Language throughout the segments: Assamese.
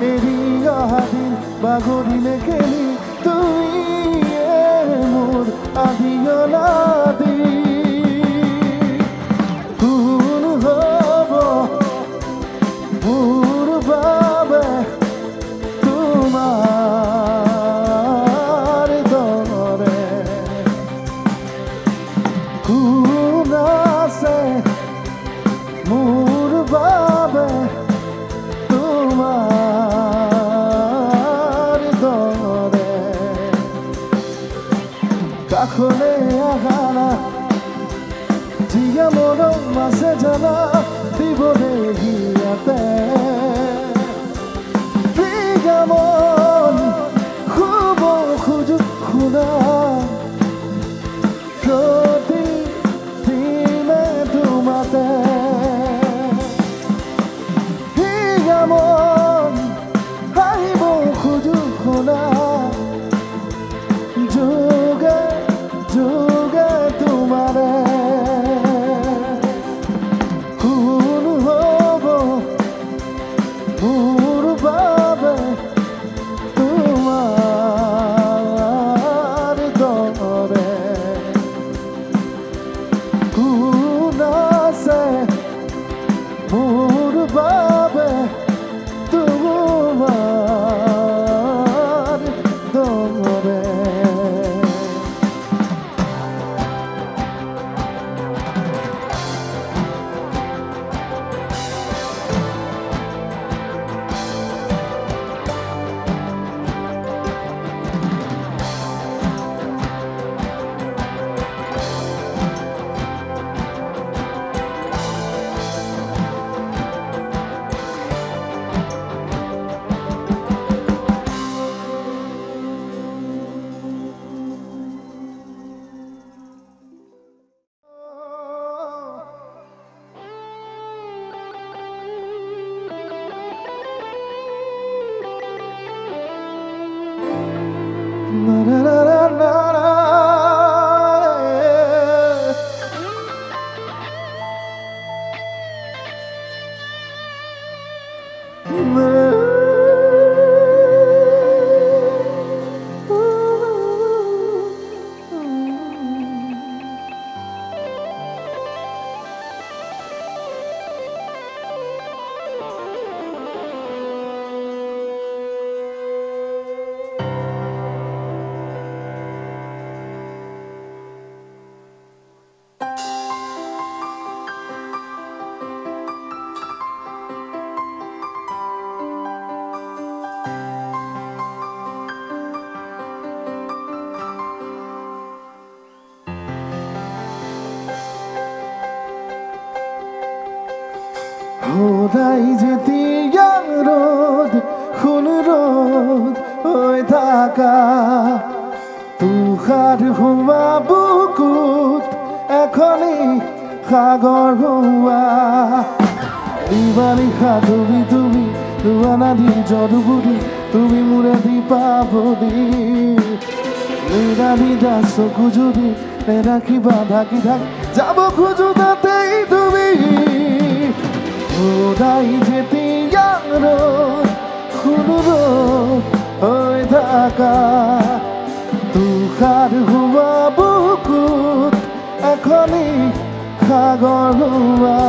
এৰি অহা দিন বাগৰিলে খেলি তুমি মোৰ আদি অনাদি কোন হ'ব মোৰ বাবে তোমাৰ দৰে কোন আছে মোৰ বাবে তোমাৰ দৰে কাষলে আহানা জিয়া মৰম আছে জানা দিবলৈ ইয়াতে প্ৰিয়া মন শুব খোজো শুনা প্ৰতিদিনে তোমাতে প্ৰিয়া মন আহিব খোজো শুনা যোগে যোগে তোমাৰে কোন হ'ব মোৰ বাবে তোমাৰ দৰে কোন আছে মোৰ বাবে তোমাৰ দৰে na na na na na সদায় যেতিয়া ৰ'দ খুন ৰ'দ হৈ থাকা তুষাৰ হোৱা বুকুত এখনি সাগৰ হোৱা দিৱানিশা তুমি তুমি ৰোৱানা দি যদুবুদি তুমি মোৰে দীপাৱলী নিৰানিদা চকু যদি নেৰাখিবা ঢাকি ঢাকি যাব খোজো তাতেই তুমি সদায় যেতিয়া ৰ'দ খুন ৰ'দ হৈ থাকা তুষাৰ হোৱা বুকুত এখনি সাগৰ হোৱা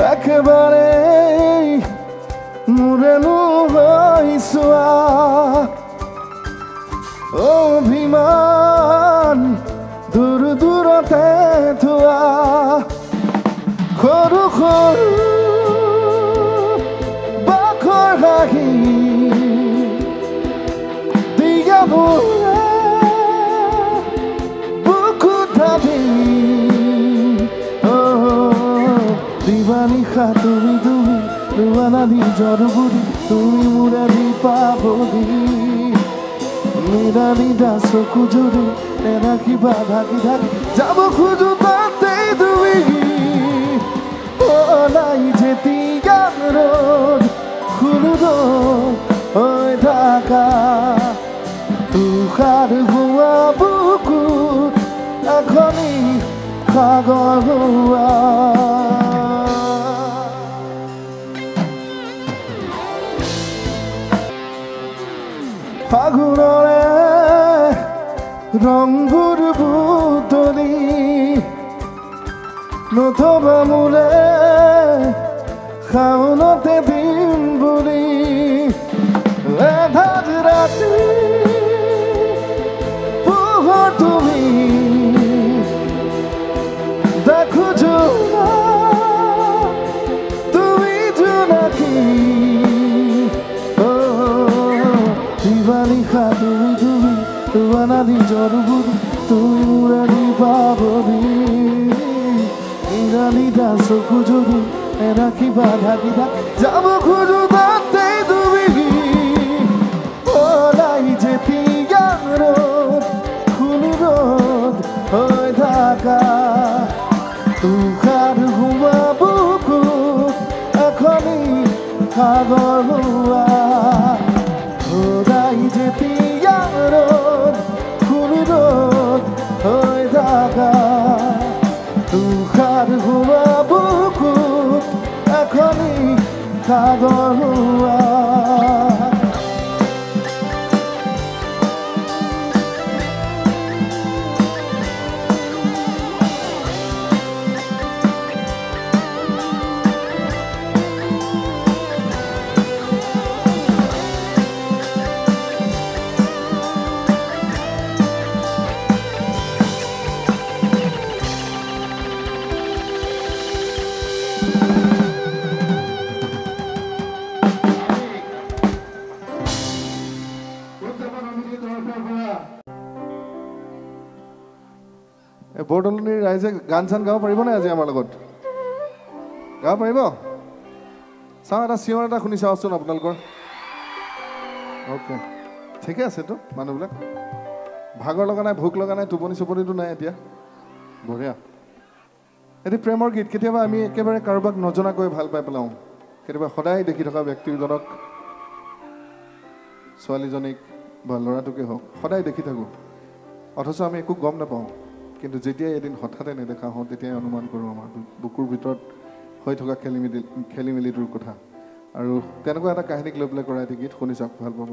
একেবাৰে মোৰেনো হৈছোৱা অভিমান দূৰ দূৰতে থোৱা সৰু সৰু বাখৰ হাঁহি দিয়া মোৰ বুকুত ধাৰি নিজৰ বুলি তুমি মোৰ দীপা বুলি নিৰা চকু জুৰি নেৰাখিবা ঢাকি ঢাকি যাব খোজো তাতেই তুমি ওলাই যেতিয়া ৰ'দ খুলো হৈ থাকা তুষাৰ হোৱা বুকুত এখনি সাগৰ হোৱা ফাগুনৰে ৰংবোৰ বুটলি নথবা মোলে শাওনতে দিম বুলি এধাৰ ৰাতি পোহৰ তুমি দেখো জোনা তুমি জোনাকী দিবানিশা তুমি তুমি তোমানা নিজৰ বুলি তুমি মোৰ দীপা বুলি নিৰা চকু জুৰি নেৰাখিবা ঢাকি ঢাকি যাব খোজো তাতেই তুমি ওলাই যেতিয়া ৰ'দ খুলো ৰ'দ হৈ থাকা তুষাৰ হোৱা বুকুত এখনি সাগৰ হোৱা ওলাই যেতিয়া ৰ'দ খুলো ৰ'দ হৈ থাকা তুষাৰ হোৱা বুকুত এখনি সাগৰ হোৱা বৰদলনিৰ ৰাইজে গান চান গাব পাৰিবনে আজি আমাৰ লগত গাব পাৰিব চাওঁ এটা চিঞৰ এটা শুনি চাওকচোন আপোনালোকৰ অ'কে ঠিকে আছেতো মানুহবিলাক ভাগৰ লগা নাই ভোক লগা নাই টোপনি চোপনিটো নাই এতিয়া বঢ়িয়া এটি প্ৰেমৰ গীত কেতিয়াবা আমি একেবাৰে কাৰোবাক নজনাকৈ ভাল পাই পেলাওঁ কেতিয়াবা সদায় দেখি থকা ব্যক্তিজনক ছোৱালীজনীক বা ল'ৰাটোকে হওক সদায় দেখি থাকোঁ অথচ আমি একো গম নাপাওঁ কিন্তু যেতিয়াই এদিন হঠাতে নেদেখা হওঁ তেতিয়াই অনুমান কৰোঁ আমাৰ বুকুৰ ভিতৰত হৈ থকা খেলি মেলিটোৰ কথা আৰু তেনেকুৱা এটা কাহিনীক লৈ পেলাই কৰা এটি গীত শুনি চাওক ভাল পাব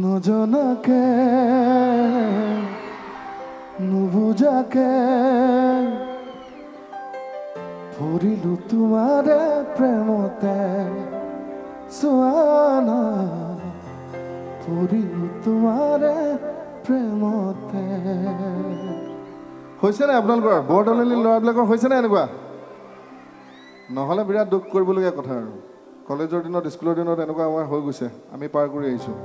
নজনাকে নুবুজাকে পৰিলো তোমাৰে প্ৰেমতে চোৱানা পৰিলো তোমাৰে প্ৰেমতে হৈছে নাই আপোনালোকৰ বৰদলনি ল'ৰাবিলাকৰ হৈছে নাই এনেকুৱা নহ'লে বিৰাট দুখ কৰিবলগীয়া কথা আৰু কলেজৰ দিনত স্কুলৰ দিনত এনেকুৱা আমাৰ হৈ গৈছে আমি পাৰ কৰি আহিছোঁ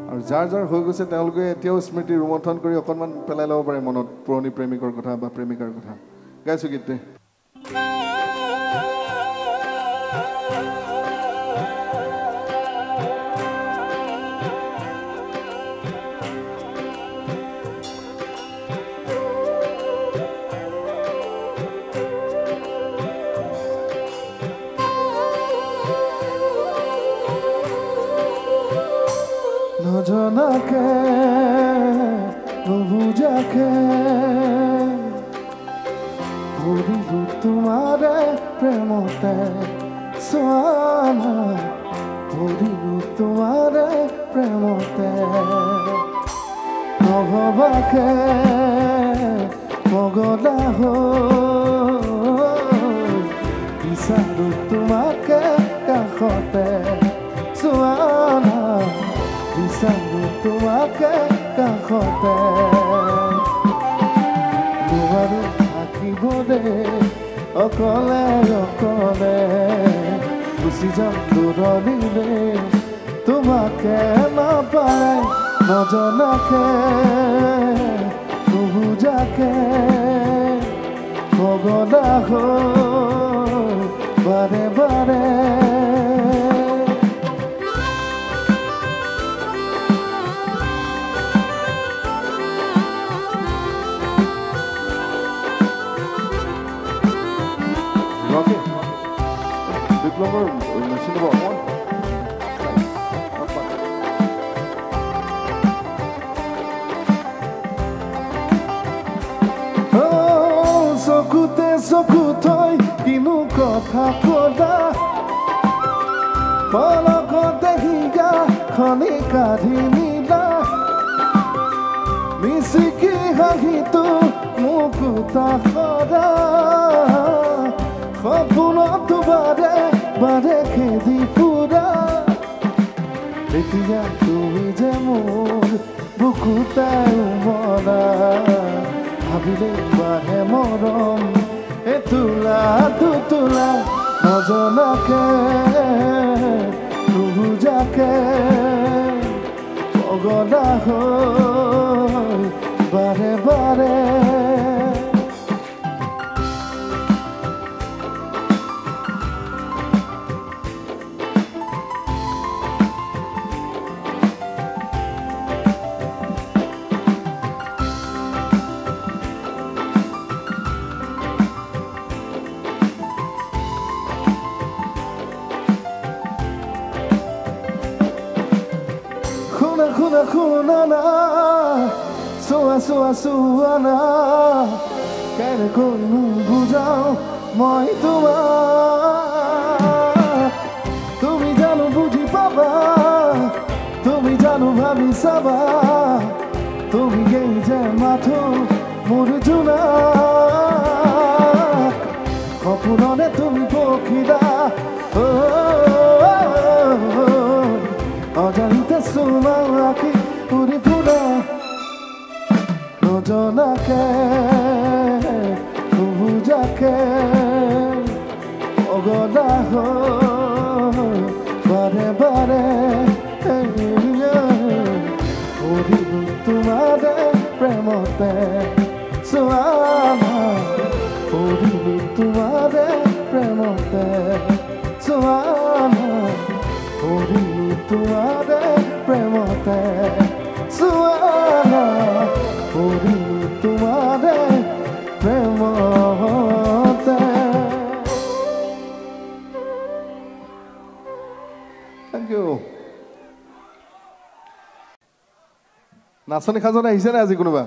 আৰু যাৰ যাৰ হৈ গৈছে তেওঁলোকে এতিয়াও স্মৃতি ৰোমন্থন কৰি অকণমান পেলাই ল'ব পাৰে মনত পুৰণি প্ৰেমিকৰ কথা বা প্ৰেমিকাৰ কথা গাইছোঁ গীতটি নজনাকে নুবুজাকে পৰিলো তোমাৰে প্ৰেমতে চোৱানা পৰিলো তোমাৰে প্ৰেমতে নভবাকে পগলা বিচাৰো তোমাকে কাষতে চোৱানা বিচাৰো তোমাকে কাষতে নোৱাৰো থাকিবলৈ অকলে অকলে গুচি যাম দূৰণিলৈ তোমাকে নাপায় নজনাকে নুবুজাকে পগলা বাৰে বাৰে Diploma machine about one. চকুতে চকু থৈ কিনো কথা কলা পলকতে হিগা খনি কাঢ়ি নিলা মিচিকি হাঁহিটো মুকুতা সদা সপোনত বাৰে বাৰে খেদি ফুৰা এতিয়া তুমি যে মোৰ বুকুতাই উমলা ভাবিলে বাঢ়ে মৰম এতোলা দুতোলা নজনাকে নুবুজাকে পগলা হৈ বাৰে বাৰে Khuna na soa na kare koi nu bujao moi tomar tumi jano buji paba tumi jano bhabi saba tumi gei je matho mor juna khopurone tumi pokhida অজানিতে সুমা রাখি পুরি পুরা নজনাকে নুবুজাকে অগদা হৈ বাৰে বাৰে পঢ়িলো তোমাৰে প্ৰেমতে চোৱানা পঢ়িলো তোমাৰে প্ৰেমতে চোৱানা পঢ়িলো তোমাৰে প্ৰেমতে চোৱানা পঢ়িলো তোমাৰে প্ৰেমতে থেংক ইউ নাচনী খাজত আহিছে নে আজি কোনোবা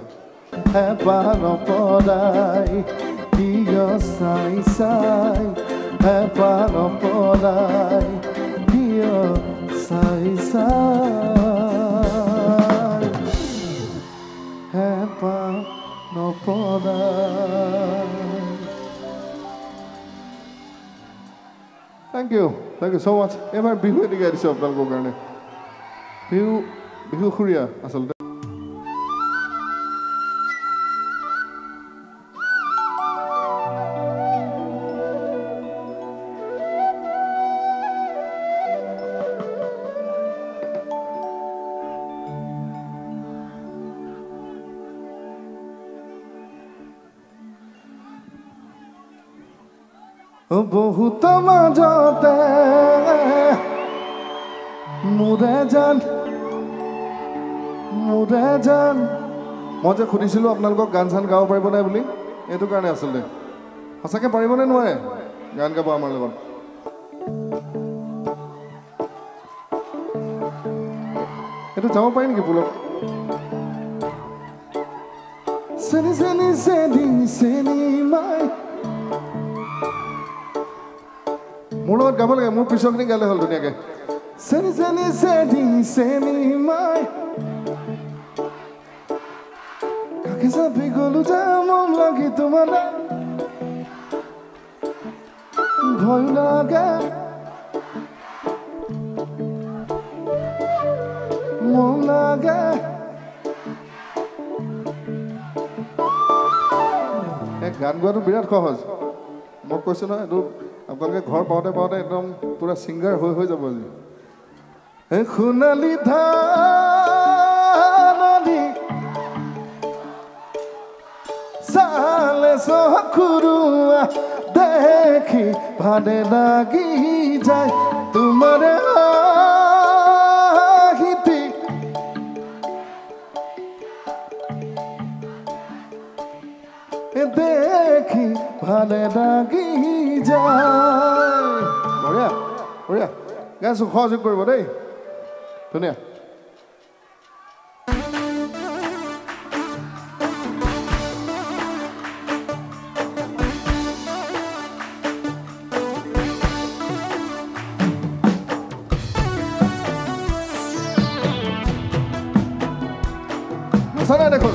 হেঁপাহ নপলাই প্ৰিয় চাই চাই হেঁপাহ নপলাই প্ৰিয় চাই চাই হেঁপাহ নপলাই থেংক ইউ ছ' মাছ এইবাৰ বিহু এটি গাই দিছোঁ আপোনালোকৰ কাৰণে বিহু সুৰীয়া আচলতে বহুত মাজতে মোৰে জান মই যে সুধিছিলোঁ আপোনালোকক গান চান গাব পাৰিব নাই বুলি এইটো কাৰণে আচলতে সঁচাকৈ পাৰিবনে নোৱাৰে গান গাব আমাৰ লগত এইটো যাব পাৰি নেকি পুলত চেনি চেনি চেনি চেনি মাই মোৰ লগত গাব লাগে মোৰ পিছৰখিনি গালে হ'ল ধুনীয়াকৈ চেনি চেনি চেনি চেনি মাই কাকে চাপি গ'লো যে মন লাগি তোমাৰ ভয় লাগে মন লাগে গান গোৱাটো বিৰাট সহজ মই কৈছোঁ নহয় এইটো আপোনালোকে ঘৰ পাওঁতে পাওঁতে একদম পুৰা ছিংগাৰ হৈ যাব আজি সোণালী ধাননি চালে চকুৰুৱা দেখি ভালে লাগি যায় তোমাৰ আহিতি দেখি ভালে লাগি যায় বঢ়িয়া বঢ়িয়া গান সহযোগ কৰিব দেই ধুনীয়া নচনা দেখোন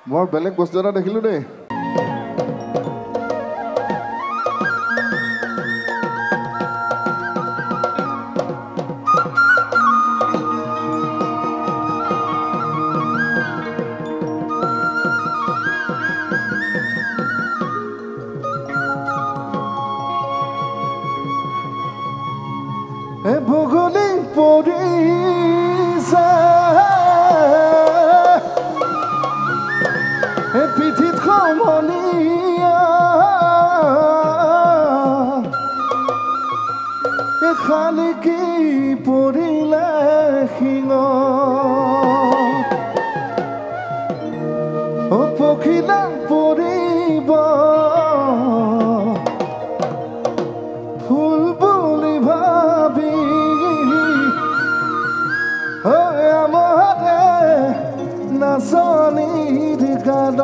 বৰ বেলেগ বস্তু এটা দেখিলো দেই ভূগোলে পৰিছে পিঠিত সমনীয়া শালিকি পৰিলে শিঙ পখিলা পৰিব ফুল বুলি ভাবি আমৰে নাচনীৰ গানত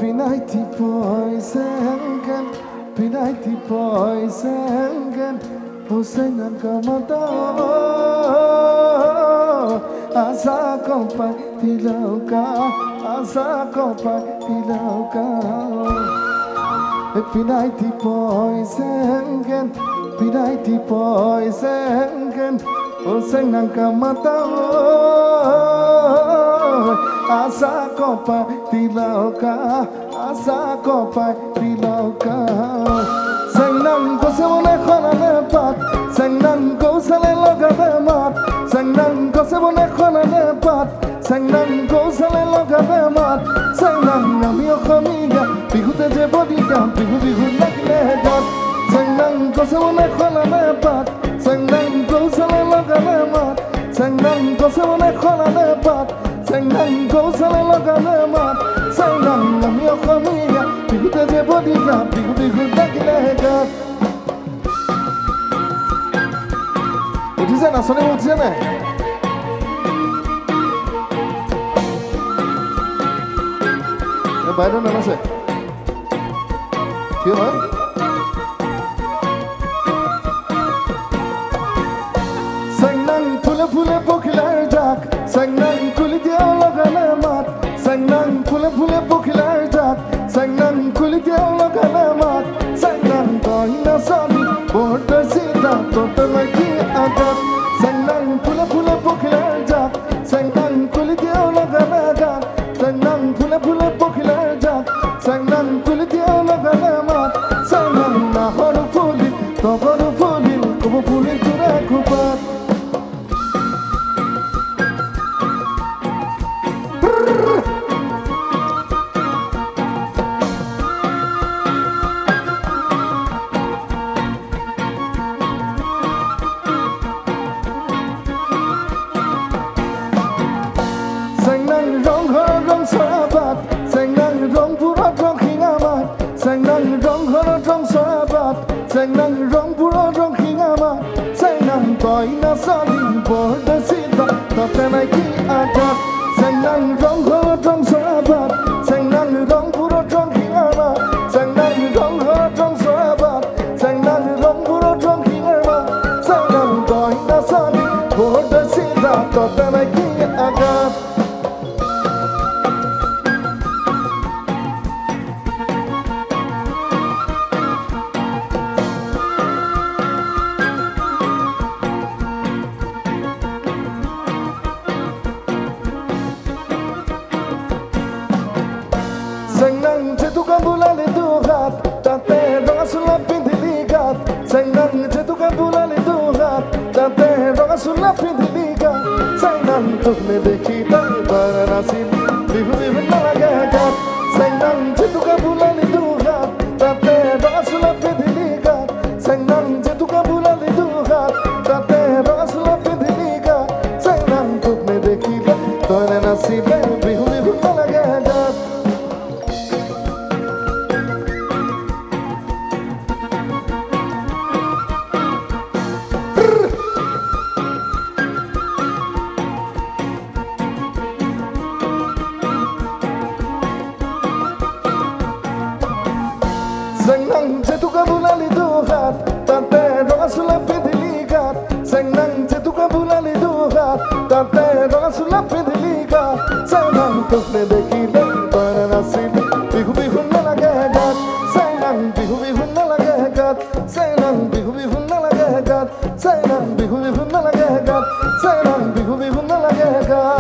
Pinaiti poisen, pinaiti poisen, Hussein kamata, asa kompa tilauka, asa kompa tilauka. Pinaiti poisen, pinaiti poisen, Hussein kamata. Asa kopa tilauka, asa kopa tilauka. Senang ko se bone khona ne pat, senang ko sale loga de mat, senang ko se bone khona ne pat, senang ko sale loga de mat, senang ami khamiga, bihute je bodika, bihu lagle gat, senang ko se bone khona ne pat, senang ko sale loga de mat, senang ko se bone khona ne pat. Senang ko sale loga ne mat, senang ami khamiga, bihute je bodika, bihu lagle gat. Uthise na sone uthise na. E bairo na nase. Ki hoy? Senang phule phule pokhilar jak, senang kulitiao lagane mat, senang phule phule pokhilar jak, senang kulitiao lagane mat, senang koina sani border sita total ki agat, senang phule phule pokhilar jak, senang kulitiao lagane jak, senang phule phule pokhilar jak, senang kulitiao lagane mat, senang nahoru phuli togoru phuli kobo phuli tura kupat. Senang rong hor rong sabat, senang rong pura rong hingamat, senang rong hor rong sabat, senang rong pura rong hingamat, senang koina sani border sita totenai ki agat, senang rong hor rong sabat, senang rong pura rong hingamat, senang rong hor rong sabat, senang rong pura rong hingamat, senang koina sani border sita totenai ki agat. Senang jatuhkan bulan itu hat, tate doa sulap pinti ligat. Senang jatuhkan bulan itu hat, tate doa sulap pinti ligat. Senang tukne dekhi tan baranasi, bihu nalagat. Senang jatuhkan bulan itu hat, tate doa sulap pinti ligat. Senang jatuhkan bulan itu hat, tate doa sulap pinti ligat. Senang tukne dekhi tan baranasi, bihu nalagat. Senang jatuhkan bulan itu hat, tante doa sulap pinti ligat. Senang jatuhkan bulan itu hat, tante doa sulap pinti ligat. Senang tukne dekhi dan baranasi, bihu nalagat. Senang bihu nalagat. Senang bihu nalagat. Senang bihu nalagat. Senang bihu nalagat.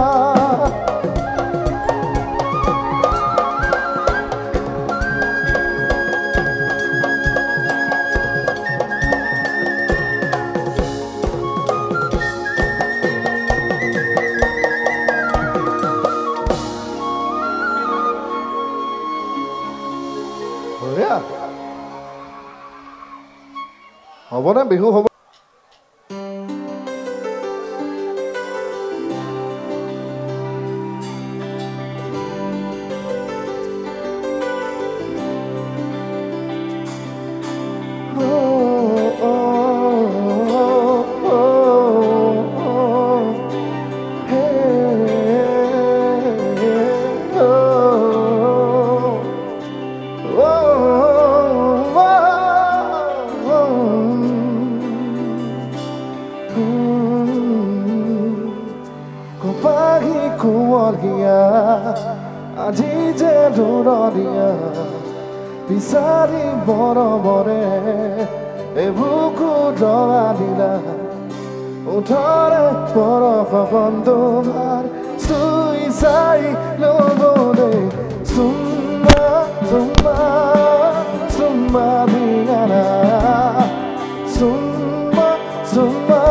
হ'ব নে বিহু হ'ব kuwalia ajije durodia pisari boro bore ebuku doralila utare boro khondumar suisai lobole summa summa summa diana summa summa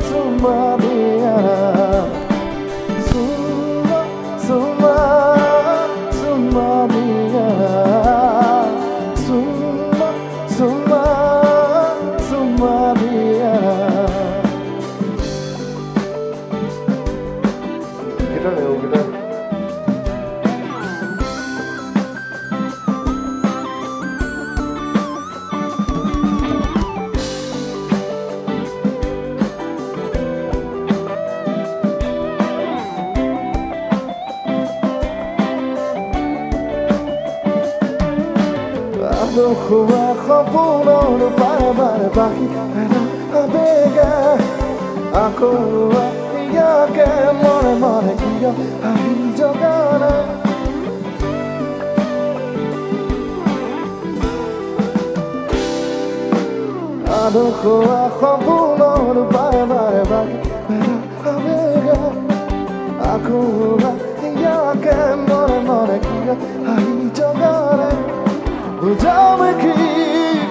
summa diana summa summa summa diana summa summa summa diana guitar le guitar Kuwa khapuno no bare bare baki abega ako ya ke more more kiyo ai jogana ado kuwa khapuno no bare bare baki abega ako ya ke more more kiyo ai jogana Ujame ki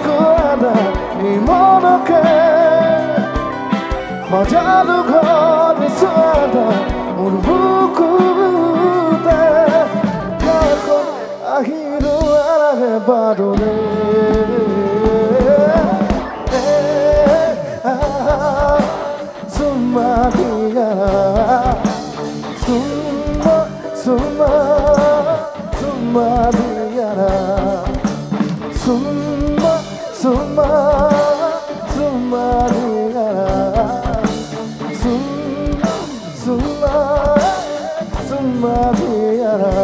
kuada ni mono ke Majalu ghar suada urbuku te Kako ahiru arage badole Summa digara Summa summa summa digara Summa, summa, summa digara Summa, summa, summa digara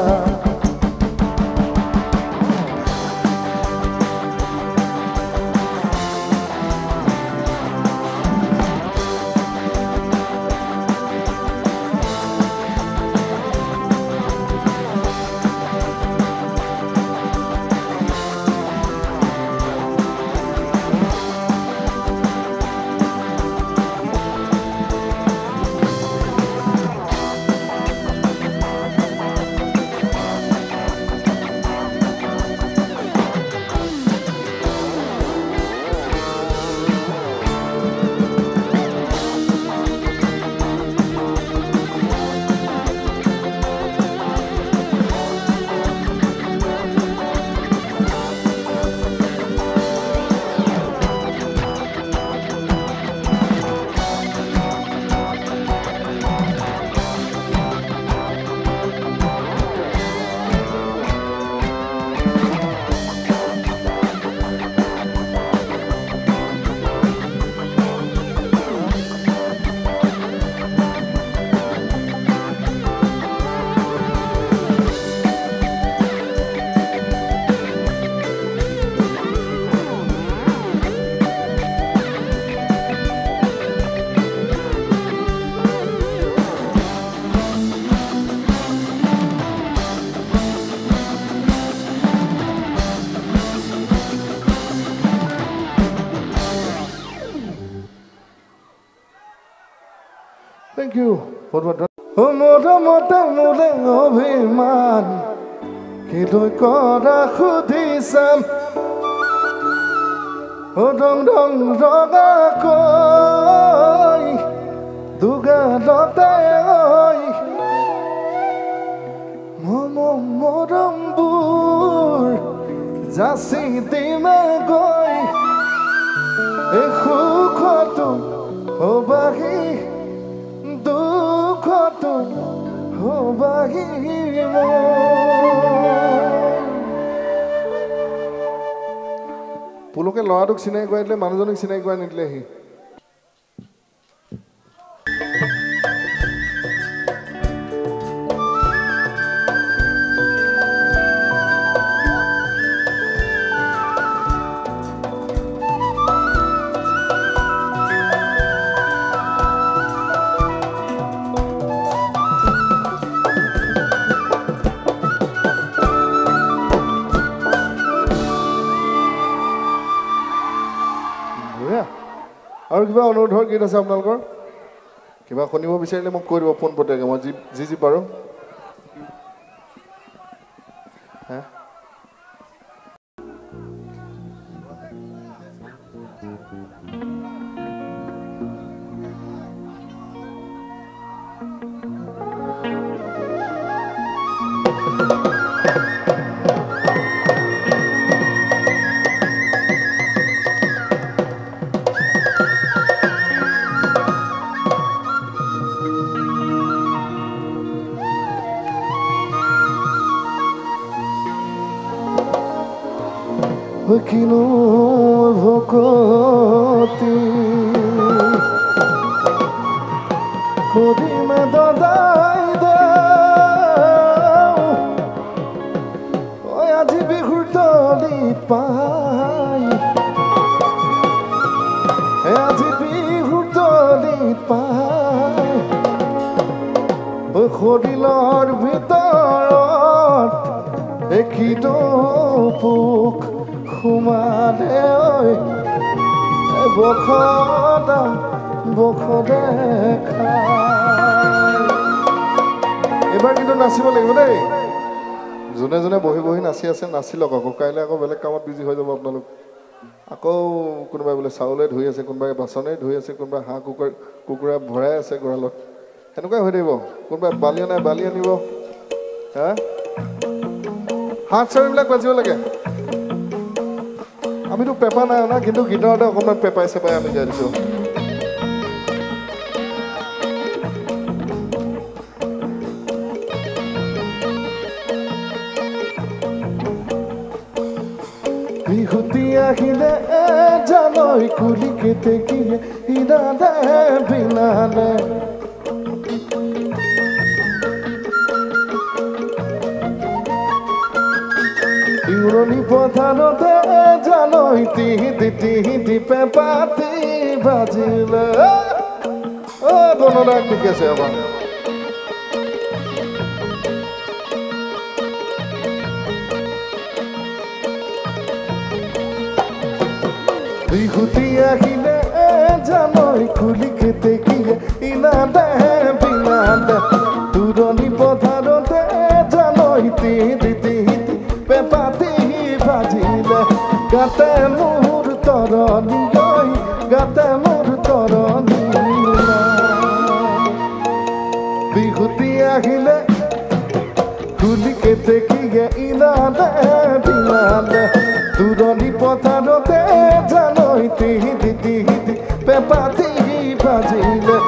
Thank you for what Moda moda mule obhiman Kidoi kora khudisam Dong dong roga koi Duga dote oi Momo morambur Jasi dime goi Ekhu khotu obagi Dukhotu obagi mo Puloke loaduk sinai goi dile manujonik sinai goi nidile hi আৰু কিবা অনুৰোধৰ গীত আছে আপোনালোকৰ কিবা শুনিব বিচাৰিলে মোক কৈ দিব ফোন পঠিয়াকে মই যি পাৰোঁ হা কিনো ভকতি কৰিমে দদাই দে ওই আজি বিহুৰ তলি পাই আজি বিহুৰ তলি পাই ওই খৰিলৰ ভিতৰত একিটো পোক খুমালে ঐ বখদা বখদে এবাৰ কিন্তু নাচিব লাগিব দেই যোনে যোনে বহি বহি নাচি আছে নাচি লওক আকৌ কাইলৈ আকৌ বেলেগ কামত বিজি হৈ যাব আপোনালোক আকৌ কোনোবাই বোলে চাউলে ধুই আছে কোনোবাই বাচনে ধুই আছে কোনোবাই হাঁহ কুকুৰা ভৰাই আছে গঁৰালত সেনেকুৱাই হৈ থাকিব কোনোবাই বালি নাই বালি আনিব হা হাত চাৰিবিলাক বাজিব লাগে আমিতো পেপা নাই অনা কিন্তু গীটাৰতে অকণমান পেপাই চেপাই আমি গাই দিছোঁ বিহুতি আহিলে জানৈ কুলি কেতে কিয়ে ইনালে বিনালে ইউৰণি পথাৰতে জানৈ তিহি পেপাতি বাজিলে গণনাক ঠিক আছে আমাৰ বিহুতি আহিলে জানৈ কুলি কেতে কিয়ে ইনালে বিনালে দূৰণি পথাৰতে জানৈ তিহি পেপাতি বাজিলে গাতে মোৰ তৰণি গৈ গাতে মোৰ তৰণি বিহুতি আহিলে কুলি কেতে কিয়ে ইনালে বিনালে দূৰণি পথাৰতে জানৈ তিহি পেপাতি বাজিলে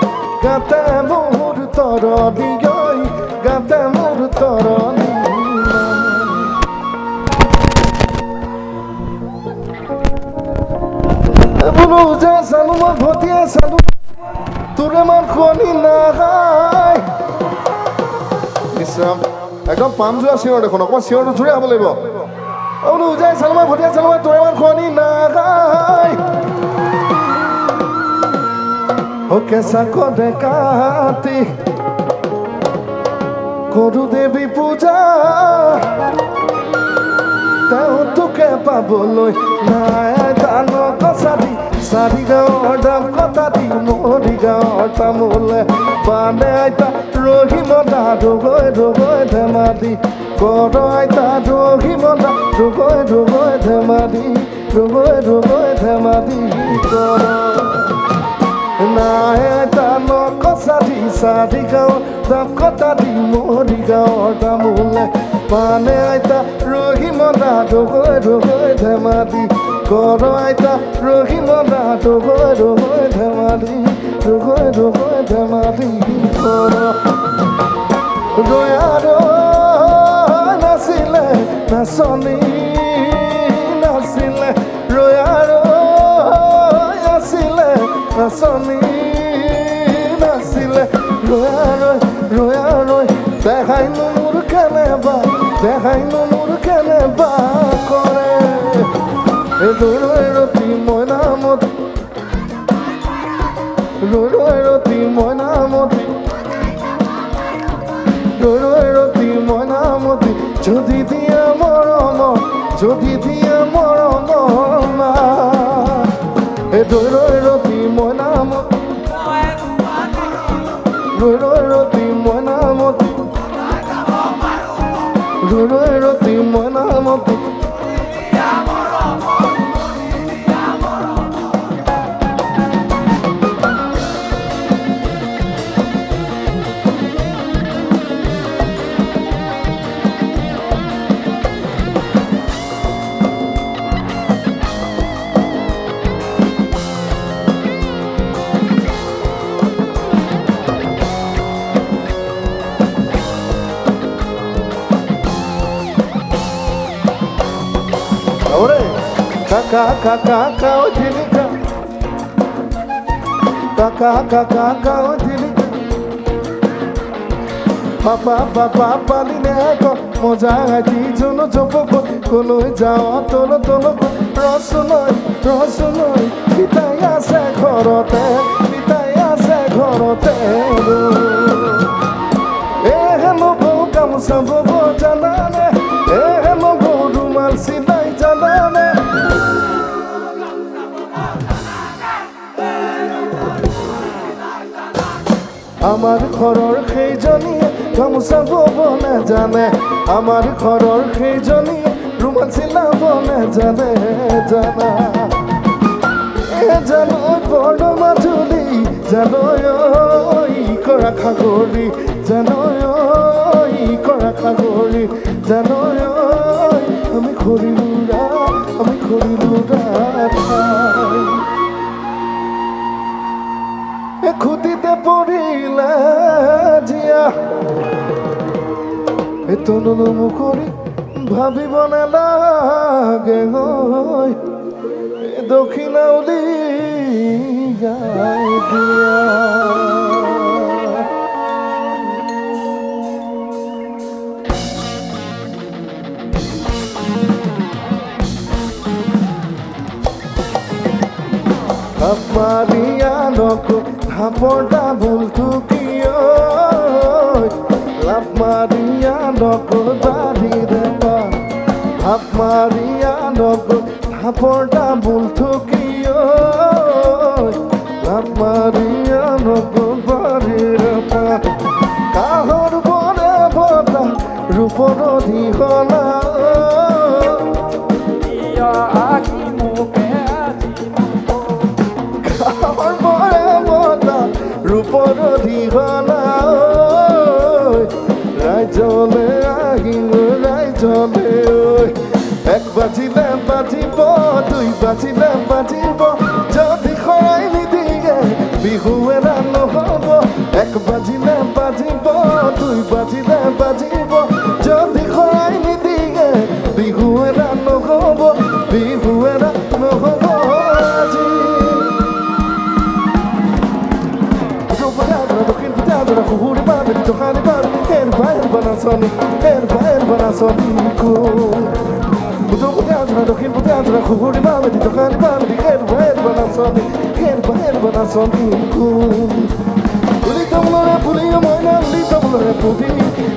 গাতে মোৰ তৰণি গৈ গাতে মোৰ তৰণি বোলো যে চালো মই ভটিয়া চালো তোৰে মান খনি নাগাই ইছৰাম একদম পাম যোৱা চিঞৰ দেখোন অকণমান চিঞৰটো জোৰে হ'ব লাগিব বোলো যে চালো মই ভটিয়া চালো মই তোৰে মান খনি নাগাই ও কেঁচা কদে কাটি কৰো দেৱী পূজা তেওঁ তোকে পাবলৈ নাই দান কছাদি চাৰি গাঁৱৰ দাম কটা দি মৰি গাঁৱৰ তামোলে বানে আইতা ৰহিমতা ঢগৈ ধেমাদি কৰ আইতা ৰহিমতা ঢগৈ ধেমাদি ঢগৈ ধেমাদি কৰ নাই আইতা নকছাদি চাৰি গাঁৱৰ দাম কটা দি মৰি গাঁৱৰ তামোলে বানে আইতা ৰহিমতা ঢগৈ ধেমাদি কৰ আইতা ৰহিমতা ঢগৈ ধেমাদি ঢগৈ ধেমাদি কৰ ৰয়া নাছিলে নাচনী নাছিলে ৰয়া আছিলে নাচনী নাছিলে ৰয়া দেখাইনো মোৰ কেনেবা কৰে ৰতি মইনামতি ৰতি মইনামতি যদি দিয়া মৰম ৰতি মইনা ৰৈ ৰতি মইনামতি ৰৈ ৰতি Mainamati Kaka odilika Kaka odilika Papa palineko moja ati jono jopoko koloi jao tolo rosunoi bitaya se ghorote hello bo gamusa bo janane hello bo rumal silai janane আমার ঘৰৰ সেইজনী গামোচা বব নাজানে আমাৰ ঘৰৰ সেইজনী ৰুমাল চিলাব নাজানে জানা জানো বড় মাজুলী জানো কৰা খাগৰি জানো কৰা খাগৰি জানো আমি খৰিলো খুঁটিতে পৰিলে জিয়া তনুলুমু কৰি ভাবিব নালাগে গৈ দক্ষিণাউলি গাই দিয়া Mariano Haporta bultu kiyo Lap Mariano badi depa Lap Mariano Haporta bultu kiyo Lap Mariano badi depa Kahor bone bota ruporo dihona Iya aki muke রূপর দীঘলা রাইজলে আহিল রাইজলে এক বাজিলে বাজিব দুই বাজিলে বাজিব যদি খৰাই নিদিয়ে বিহু এৰা নহ'ব এক বাজিলে বাজিব দুই বাজিলে বাজিব যদি খৰাই নিদিয়ে বিহু এৰা নহ'ব বিহু এৰা নহ'ব আজি Kuhuri babi tokhani babi bana soniku Buto kudadra dokhin kudadra kuhuri babi tokhani babi bana soniku Uli tamlore puli moina uli tamlore puli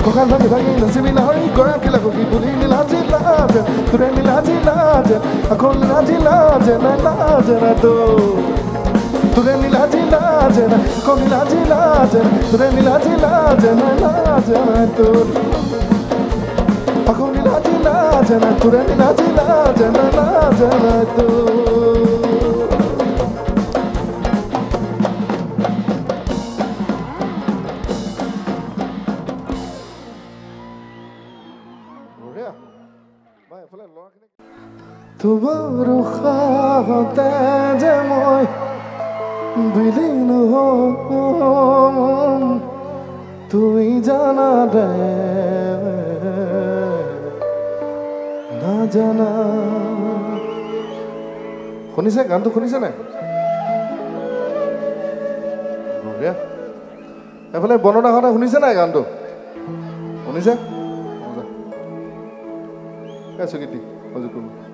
Kokhan bagi nasibi lahori kora kila koki puli nilaji laje ture nilaji laje akon nilaji laje na to Ture nilaji laje na ko nilaji laje ture nilaji laje na to ako nilaji laje na ture nilaji laje na to Tubaru khate jamoy বিলীন হম তুমি জানা রে না জানা শুনিছে গানটো শুনিছে নাই বঢ়িয়া এফালে বনদাহঁতে শুনিছে নাই গানটো শুনিছে চকীটি সযোগ কৰিব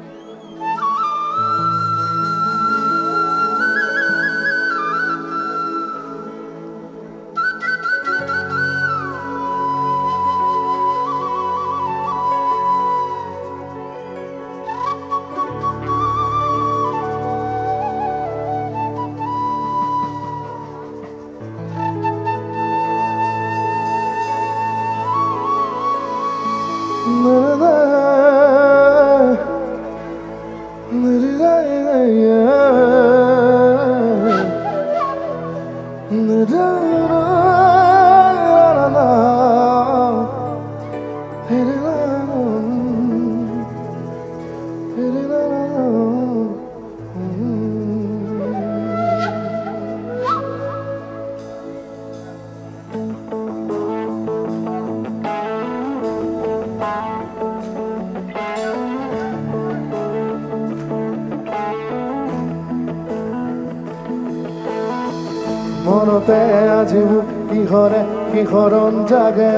মনতে আজি কিহৰে কিহৰণ জাগে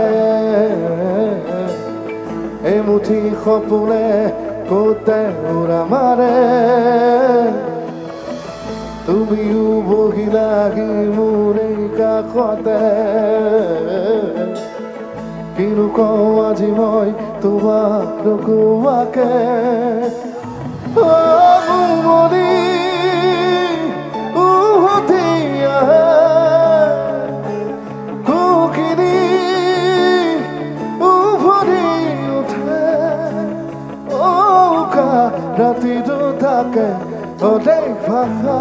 এমুঠি সপোনে কোতে উৰা মাৰে তুমিও বহিলাহি মোৰ এই কাষতে কিনো কওঁ আজি মই তোমাক নোকোৱাকে মনি উভতি আহে কুকিনি উভতি উঠে উকা ৰাতিটো থাকে অনেক ভাষা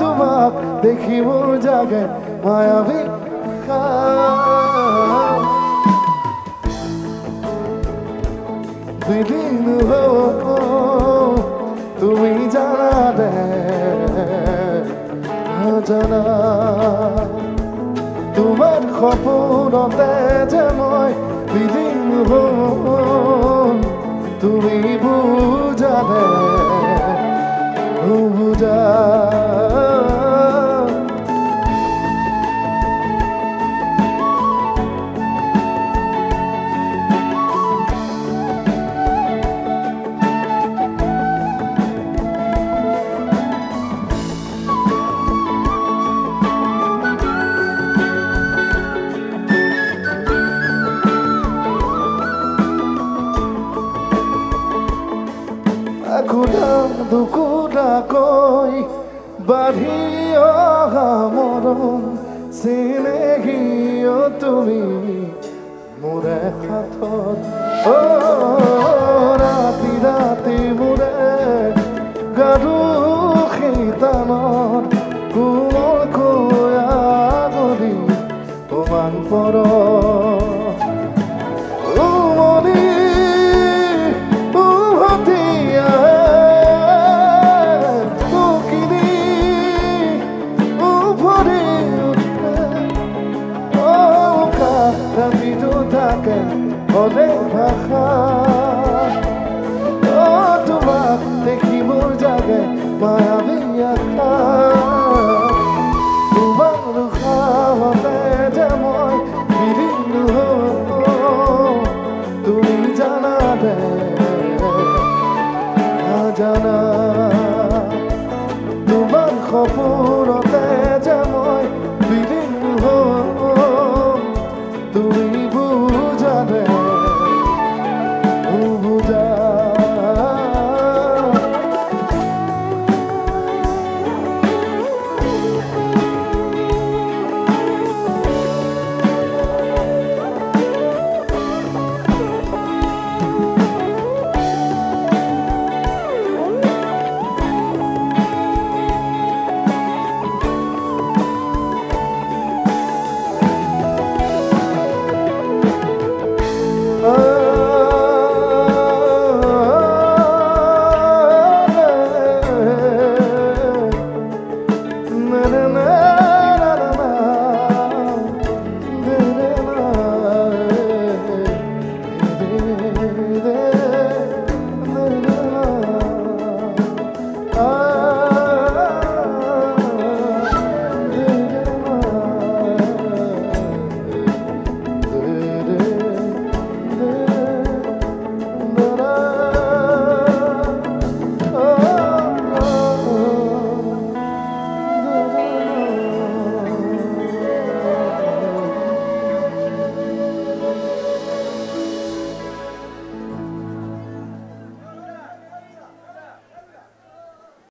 তোমাক দেখি মোৰ জাগে মায়াবী দুদিন তুমি জানা দে জানা তোমাৰ সপোনতে যে মই বিলীন তুমি বুজা দে বুজা দুকুৰাকৈ বাঢ়ি অহা মৰম চিনেহিও তুমি মোৰে হাতত ৰাতি ৰাতি মোৰে গাৰু শীতানত কোমলকৈ আগলি সমান পৰ অনেক ভাষা তোমাক দেখি মোৰ জাগে মায়াবী আশা